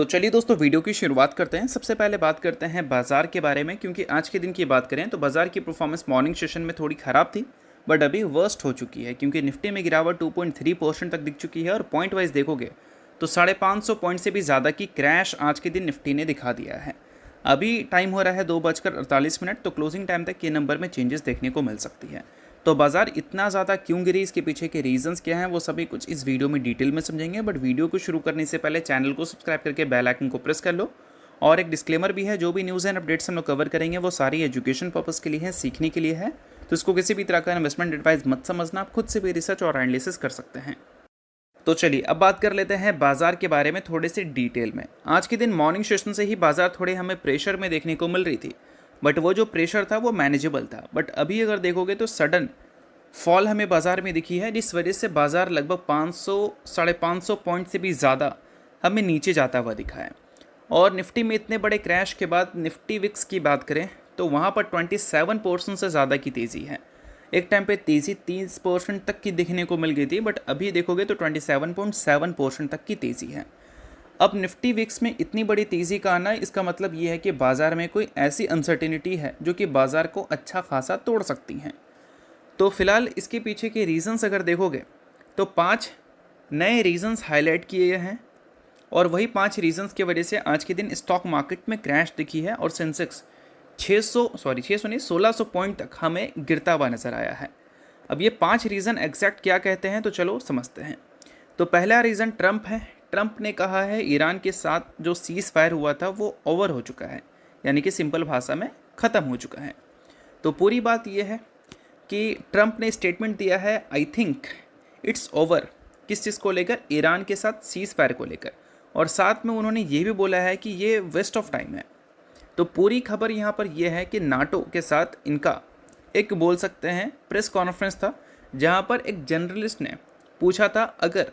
तो चलिए दोस्तों वीडियो की शुरुआत करते हैं। सबसे पहले बात करते हैं बाज़ार के बारे में, क्योंकि आज के दिन की बात करें तो बाज़ार की परफॉर्मेंस मॉर्निंग सेशन में थोड़ी ख़राब थी, बट अभी वर्स्ट हो चुकी है क्योंकि निफ्टी में गिरावट 2.3% तक दिख चुकी है और पॉइंट वाइज देखोगे तो 550 पॉइंट से भी ज़्यादा की क्रैश आज के दिन निफ्टी ने दिखा दिया है। अभी टाइम हो रहा है 2:48, तो क्लोजिंग टाइम तक ये नंबर में चेंजेस देखने को मिल सकती है। तो बाज़ार इतना ज़्यादा क्यों गिरी, इसके पीछे के रीजंस क्या हैं, वो सभी कुछ इस वीडियो में डिटेल में समझेंगे। बट वीडियो को शुरू करने से पहले चैनल को सब्सक्राइब करके बेल आइकन को प्रेस कर लो। और एक डिस्क्लेमर भी है, जो भी न्यूज़ एंड अपडेट्स हम लोग कवर करेंगे वो सारी एजुकेशन पर्पज़ के लिए है, सीखने के लिए है। तो इसको किसी भी तरह का इन्वेस्टमेंट एडवाइस मत समझना, आप खुद से भी रिसर्च और एनालिसिस कर सकते हैं। तो चलिए अब बात कर लेते हैं बाजार के बारे में थोड़े से डिटेल में। आज के दिन मॉर्निंग सेशन से ही बाजार थोड़े हमें प्रेशर में देखने को मिल रही थी, बट वो जो प्रेशर था वो मैनेजेबल था। बट अभी अगर देखोगे तो सडन फॉल हमें बाजार में दिखी है, जिस वजह से बाजार लगभग 500-550 पॉइंट से भी ज़्यादा हमें नीचे जाता हुआ दिखा है। और निफ्टी में इतने बड़े क्रैश के बाद निफ्टी विक्स की बात करें तो वहाँ पर 27% से ज़्यादा की तेज़ी है। एक टाइम पे तेज़ी 30% तक की दिखने को मिल गई थी, बट अभी देखोगे तो 27.7% तक की तेज़ी है। अब निफ्टी विक्स में इतनी बड़ी तेज़ी का आना, इसका मतलब ये है कि बाज़ार में कोई ऐसी अनसर्टेनिटी है जो कि बाज़ार को अच्छा खासा तोड़ सकती हैं। तो फिलहाल इसके पीछे के रीज़न्स अगर देखोगे तो 5 नए रीज़न्स हाईलाइट किए गए हैं, और वही 5 रीज़न्स की वजह से आज के दिन स्टॉक मार्केट में क्रैश दिखी है और सेंसेक्स 1600 पॉइंट तक हमें गिरता हुआ नज़र आया है। अब ये 5 रीज़न एग्जैक्ट क्या कहते हैं तो चलो समझते हैं। तो पहला रीज़न ट्रंप है। ट्रंप ने कहा है ईरान के साथ जो सीज़ फायर हुआ था वो ओवर हो चुका है, यानी कि सिंपल भाषा में ख़त्म हो चुका है। तो पूरी बात यह है कि ट्रंप ने स्टेटमेंट दिया है आई थिंक इट्स ओवर, किस चीज़ को लेकर, ईरान के साथ सीज़ फायर को लेकर। और साथ में उन्होंने ये भी बोला है कि ये वेस्ट ऑफ टाइम है। तो पूरी खबर यहाँ पर यह है कि नाटो के साथ इनका एक बोल सकते हैं प्रेस कॉन्फ्रेंस था, जहाँ पर एक जर्नलिस्ट ने पूछा था अगर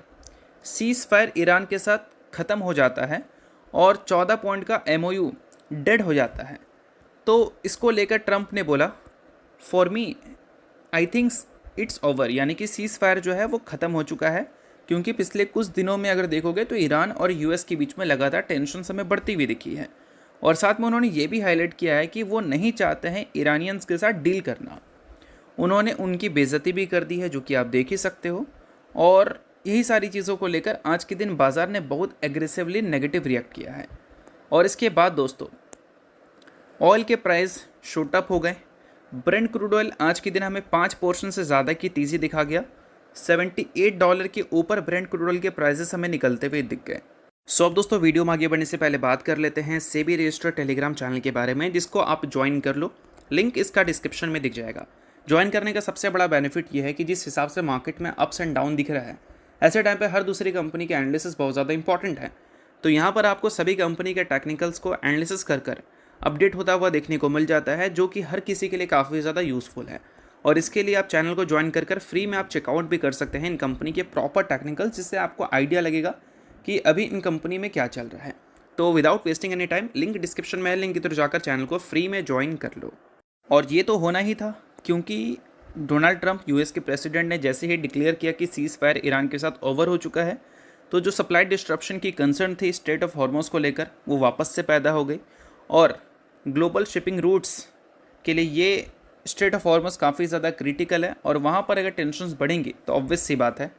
सीज़ फायर ईरान के साथ ख़त्म हो जाता है और 14 पॉइंट का MOU डेड हो जाता है, तो इसको लेकर ट्रंप ने बोला for me I think it's over, यानी कि सीज़ फायर जो है वो ख़त्म हो चुका है। क्योंकि पिछले कुछ दिनों में अगर देखोगे तो ईरान और US के बीच में लगातार टेंशन हमें बढ़ती हुई दिखी है। और साथ में उन्होंने ये भी हाईलाइट किया है कि वो नहीं चाहते हैं ईरानियंस के साथ डील करना। उन्होंने उनकी बेइज्जती भी कर दी है, जो कि आप देख ही सकते हो। और यही सारी चीज़ों को लेकर आज के दिन बाज़ार ने बहुत एग्रेसिवली नेगेटिव रिएक्ट किया है। और इसके बाद दोस्तों ऑयल के प्राइस शूट अप हो गए। ब्रेंट क्रूड ऑयल आज के दिन हमें 5% से ज़्यादा की तेज़ी दिखा गया। $78 के ऊपर ब्रेंट क्रूड ऑयल के प्राइसेस हमें निकलते हुए दिख गए। सो अब दोस्तों वीडियो में आगे बढ़ने से पहले बात कर लेते हैं सेबी रजिस्टर्ड टेलीग्राम चैनल के बारे में, जिसको आप ज्वाइन कर लो। लिंक इसका डिस्क्रिप्शन में दिख जाएगा। ज्वाइन करने का सबसे बड़ा बेनिफिट ये है कि जिस हिसाब से मार्केट में अप्स एंड डाउन दिख रहा है, ऐसे टाइम पे हर दूसरी कंपनी के एनालिसिस बहुत ज़्यादा इंपॉर्टेंट है। तो यहाँ पर आपको सभी कंपनी के टेक्निकल्स को एनालिसिस कर अपडेट होता हुआ देखने को मिल जाता है, जो कि हर किसी के लिए काफ़ी ज़्यादा यूज़फुल है। और इसके लिए आप चैनल को ज्वाइन कर फ्री में आप चेकआउट भी कर सकते हैं इन कंपनी के प्रॉपर टेक्निकल्स, जिससे आपको आइडिया लगेगा कि अभी इन कंपनी में क्या चल रहा है। तो without wasting any time link description में है, लिंक की तरफ जाकर चैनल को फ्री में ज्वाइन कर लो। और ये तो होना ही था, क्योंकि डोनाल्ड ट्रंप US के प्रेसिडेंट ने जैसे ही डिक्लेयर किया कि सीज़ फायर ईरान के साथ ओवर हो चुका है, तो जो सप्लाई डिस्ट्रप्शन की कंसर्न थी स्ट्रेट ऑफ हॉर्मोज को लेकर, वो वापस से पैदा हो गई। और ग्लोबल शिपिंग रूट्स के लिए ये स्ट्रेट ऑफ हॉर्मोज काफ़ी ज़्यादा क्रिटिकल है, और वहाँ पर अगर टेंशन्स बढ़ेंगी तो ऑब्वियस सी बात है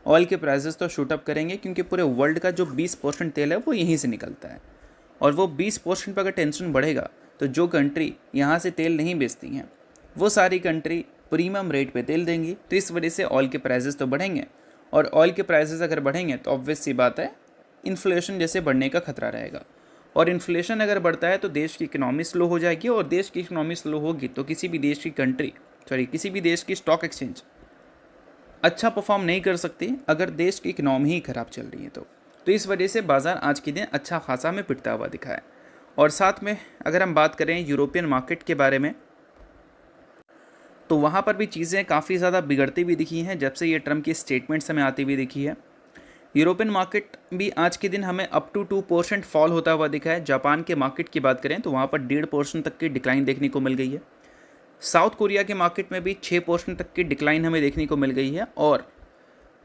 ऑयल के प्राइसेस तो शूट अप करेंगे, क्योंकि पूरे वर्ल्ड का जो 20% तेल है वो यहीं से निकलता है। और वो 20% पर अगर टेंशन बढ़ेगा तो जो कंट्री यहाँ से तेल नहीं बेचती हैं वो सारी कंट्री प्रीमियम रेट पे तेल देंगी, तो इस वजह से ऑयल के प्राइसेस तो बढ़ेंगे। और ऑयल के प्राइसेस अगर बढ़ेंगे तो ऑब्वियस सी बात है इन्फ्लेशन जैसे बढ़ने का खतरा रहेगा। और इन्फ्लेशन अगर बढ़ता है तो देश की इकनॉमी स्लो हो जाएगी, और देश की इकनॉमी स्लो होगी तो किसी भी देश की स्टॉक एक्सचेंज अच्छा परफॉर्म नहीं कर सकती अगर देश की इकनॉमी ही ख़राब चल रही है। तो इस वजह से बाज़ार आज के दिन अच्छा खासा हमें पिटता हुआ दिखा है। और साथ में अगर हम बात करें यूरोपियन मार्केट के बारे में, तो वहाँ पर भी चीज़ें काफ़ी ज़्यादा बिगड़ती भी दिखी हैं जब से ये ट्रम्प की स्टेटमेंट्स हमें आती हुई दिखी है। यूरोपियन मार्केट भी आज के दिन हमें अप टू 2% फॉल होता हुआ दिखा है। जापान के मार्केट की बात करें तो वहाँ पर 1.5% तक की डिक्लाइन देखने को मिल गई है। साउथ कोरिया के मार्केट में भी 6% तक की डिक्लाइन हमें देखने को मिल गई है। और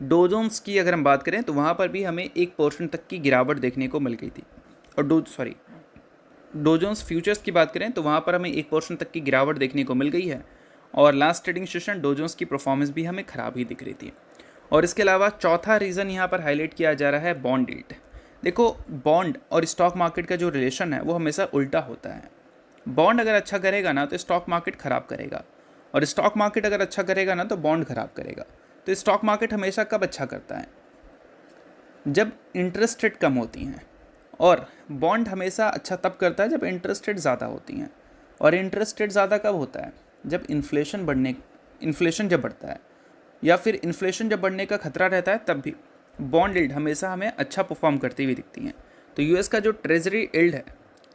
डो जोन्स की अगर हम बात करें तो वहाँ पर भी हमें 1% तक की गिरावट देखने को मिल गई थी। और डोजोन्स फ्यूचर्स की बात करें तो वहाँ पर हमें 1% तक की गिरावट देखने को मिल गई है और लास्ट ट्रेडिंग सेशन डोजोन्स की परफॉर्मेंस भी हमें ख़राब ही दिख रही थी। और इसके अलावा चौथा रीज़न यहाँ पर हाईलाइट किया जा रहा है बॉन्ड यील्ड। देखो, बॉन्ड और स्टॉक मार्केट का जो रिलेशन है वो हमेशा उल्टा होता है। बॉन्ड अगर अच्छा करेगा ना तो स्टॉक मार्केट ख़राब करेगा, और स्टॉक मार्केट अगर अच्छा करेगा ना तो बॉन्ड ख़राब करेगा। तो स्टॉक मार्केट हमेशा कब अच्छा करता है? जब इंटरेस्ट रेट कम होती हैं, और बॉन्ड हमेशा अच्छा तब करता है जब इंटरेस्ट रेट ज़्यादा होती हैं। और इंटरेस्ट रेट ज़्यादा कब होता है? जब इन्फ्लेशन जब बढ़ता है, या फिर इन्फ्लेशन जब बढ़ने का खतरा रहता है, तब भी बॉन्ड यील्ड हमेशा हमें अच्छा परफॉर्म करती हुई दिखती हैं। तो यूएस का जो ट्रेजरी यील्ड है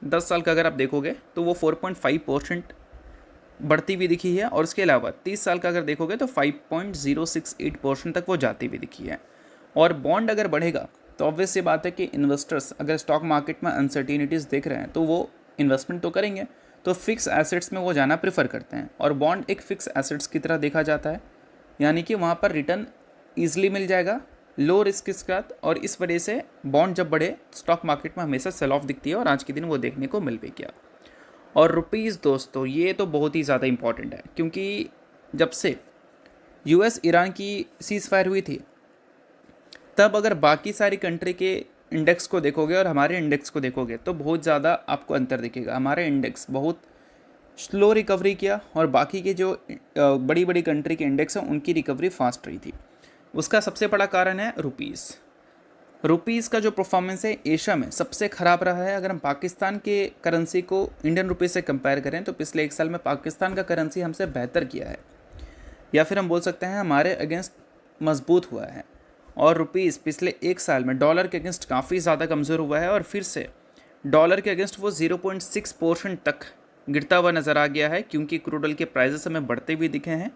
10 साल का अगर आप देखोगे तो वो 4.5% बढ़ती हुई दिखी है, और उसके अलावा 30 साल का अगर देखोगे तो 5.068% तक वो जाती हुई दिखी है। और बॉन्ड अगर बढ़ेगा तो ऑब्वियस ये बात है कि इन्वेस्टर्स अगर स्टॉक मार्केट में अनसर्टिनिटीज़ देख रहे हैं तो वो इन्वेस्टमेंट तो करेंगे, तो फिक्स एसेट्स में वो जाना प्रेफर करते हैं। और बॉन्ड एक फिक्स एसेट्स की तरह देखा जाता है, यानी कि वहाँ पर रिटर्न ईजिली मिल जाएगा, लो रिस्क के साथ। और इस वजह से बॉन्ड जब बढ़े स्टॉक मार्केट में हमेशा सेल ऑफ दिखती है, और आज के दिन वो देखने को मिल भी गया। और रुपीज़ दोस्तों, ये तो बहुत ही ज़्यादा इंपॉर्टेंट है, क्योंकि जब से यूएस ईरान की सीज़ फायर हुई थी तब अगर बाकी सारी कंट्री के इंडेक्स को देखोगे और हमारे इंडेक्स को देखोगे तो बहुत ज़्यादा आपको अंतर दिखेगा। हमारे इंडेक्स बहुत स्लो रिकवरी किया, और बाकी के जो बड़ी बड़ी कंट्री के इंडेक्स हैं उनकी रिकवरी फास्ट रही थी। उसका सबसे बड़ा कारण है रुपीज़ का जो परफॉर्मेंस है एशिया में सबसे ख़राब रहा है। अगर हम पाकिस्तान के करेंसी को इंडियन रुपीज़ से कंपेयर करें तो पिछले 1 साल में पाकिस्तान का करेंसी हमसे बेहतर किया है, या फिर हम बोल सकते हैं हमारे अगेंस्ट मजबूत हुआ है। और रुपीज़ पिछले 1 साल में डॉलर के अगेंस्ट काफ़ी ज़्यादा कमज़ोर हुआ है, और फिर से डॉलर के अगेंस्ट वो 0.6% तक गिरता हुआ नज़र आ गया है, क्योंकि क्रूड ऑयल के प्राइसेस हमें बढ़ते हुए दिखे हैं,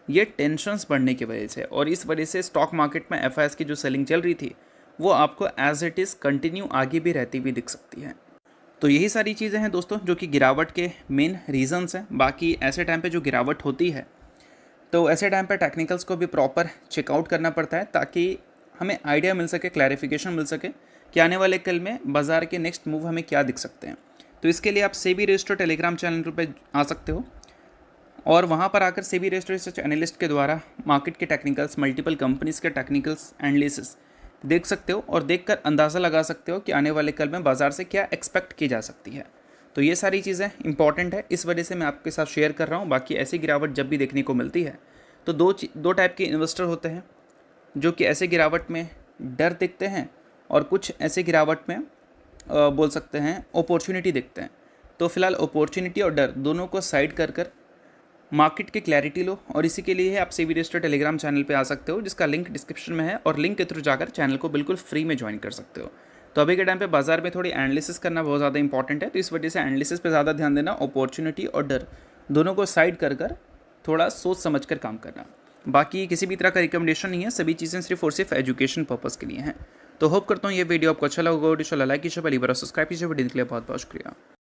ये टेंशन्स बढ़ने की वजह से। और इस वजह से स्टॉक मार्केट में एफआईएस की जो सेलिंग चल रही थी वो आपको एज इट इज़ कंटिन्यू आगे भी रहती हुई दिख सकती है। तो यही सारी चीज़ें हैं दोस्तों जो कि गिरावट के मेन रीजंस हैं। बाकी ऐसे टाइम पे जो गिरावट होती है तो ऐसे टाइम पे टेक्निकल्स को भी प्रॉपर चेकआउट करना पड़ता है, ताकि हमें आइडिया मिल सके, क्लैरिफिकेशन मिल सके कि आने वाले कल में बाज़ार के नेक्स्ट मूव हमें क्या दिख सकते हैं। तो इसके लिए आप सेबी रजिस्टर्ड टेलीग्राम चैनल पे आ सकते हो, और वहाँ पर आकर सेबी रजिस्टर्ड रिसर्च एनालिस्ट के द्वारा मार्केट के टेक्निकल्स, मल्टीपल कंपनीज़ के टेक्निकल्स एनालिसिस देख सकते हो, और देखकर अंदाज़ा लगा सकते हो कि आने वाले कल में बाज़ार से क्या एक्सपेक्ट की जा सकती है। तो ये सारी चीज़ें इंपॉर्टेंट है, इस वजह से मैं आपके साथ शेयर कर रहा हूँ। बाकी ऐसी गिरावट जब भी देखने को मिलती है तो दो टाइप के इन्वेस्टर होते हैं, जो कि ऐसे गिरावट में डर देखते हैं, और कुछ ऐसे गिरावट में बोल सकते हैं अपॉर्चुनिटी देखते हैं। तो फिलहाल अपॉर्चुनिटी और डर दोनों को साइड कर मार्केट की क्लैरिटी लो, और इसी के लिए आप सेबी रजिस्टर्ड टेलीग्राम चैनल पे आ सकते हो, जिसका लिंक डिस्क्रिप्शन में है, और लिंक के थ्रू जाकर चैनल को बिल्कुल फ्री में ज्वाइन कर सकते हो। तो अभी के टाइम पे बाजार में थोड़ी एनालिसिस करना बहुत ज़्यादा इंपॉर्टेंट है, तो इस वजह से एनालिसिस पे ज़्यादा ध्यान देना, अपॉर्चुनिटी और डर दोनों को साइड कर थोड़ा सोच समझ कर काम करना। बाकी किसी भी तरह का रिकमेंडेशन नहीं है, सभी चीज़ें सिर्फ और सिर्फ एजुकेशन पर्पज़ के लिए हैं। तो होप करता हूँ ये वीडियो आपको अच्छा लगा होगा। लाइक कीजिए, पहली बार सब्सक्राइब कीजिए। वीडियो के लिए बहुत बहुत शुक्रिया।